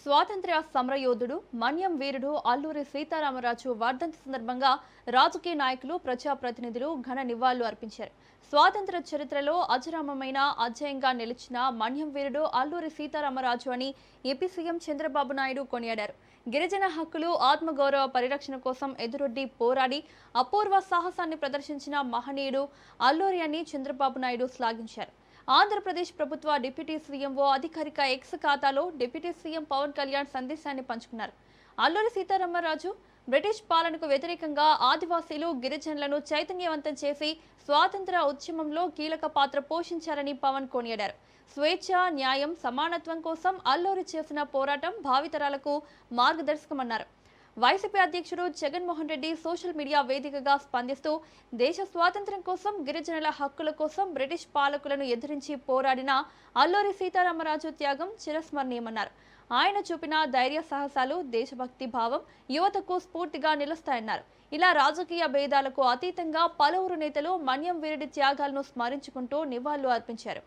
స్వాతంత్ర్య సమరయోధుడు మన్యం వీరుడు అల్లూరి సీతారామరాజు వర్ధంతి సందర్భంగా రాజకీయ నాయకులు ప్రజాప్రతినిధులు ఘన నివాళులు అర్పించారు. స్వాతంత్ర్య చరిత్రలో అజరామమైన అధ్యాయంగా నిలిచిన మన్యం వీరుడు అల్లూరి సీతారామరాజు అని ఏపీ సీఎం చంద్రబాబు నాయుడు కొనియాడారు. గిరిజన హక్కులు ఆత్మగౌరవ పరిరక్షణ కోసం ఎదురొడ్డి పోరాడి అపూర్వ సాహసాన్ని ప్రదర్శించిన మహనీయుడు అల్లూరి అని చంద్రబాబు నాయుడు శ్లాఘించారు. ఆంధ్రప్రదేశ్ ప్రభుత్వ డిప్యూటీ సీఎంఓ అధికారిక ఎక్స్ ఖాతాలో డిప్యూటీ సీఎం పవన్ కళ్యాణ్ సందేశాన్ని పంచుకున్నారు. అల్లూరి సీతారామరాజు బ్రిటిష్ పాలనకు వ్యతిరేకంగా ఆదివాసీలు గిరిజనులను చైతన్యవంతం చేసి స్వాతంత్ర ఉద్యమంలో కీలక పాత్ర పోషించారని పవన్ కొనియాడారు. స్వేచ్ఛ, న్యాయం, సమానత్వం కోసం అల్లూరి చేసిన పోరాటం భావితరాలకు మార్గదర్శకమన్నారు. వైసీపీ అధ్యక్షుడు జగన్మోహన్ రెడ్డి సోషల్ మీడియా వేదికగా స్పందిస్తూ దేశ స్వాతంత్ర్యం కోసం, గిరిజనుల హక్కుల కోసం బ్రిటిష్ పాలకులను ఎదిరించి పోరాడిన అల్లూరి సీతారామరాజు త్యాగం చిరస్మరణీయమన్నారు. ఆయన చూపిన ధైర్య సాహసాలు, దేశభక్తి భావం యువతకు స్ఫూర్తిగా నిలుస్తాయన్నారు. ఇలా రాజకీయ భేదాలకు అతీతంగా పలువురు నేతలు మన్యం వీరుడి త్యాగాలను స్మరించుకుంటూ నివాళులు అర్పించారు.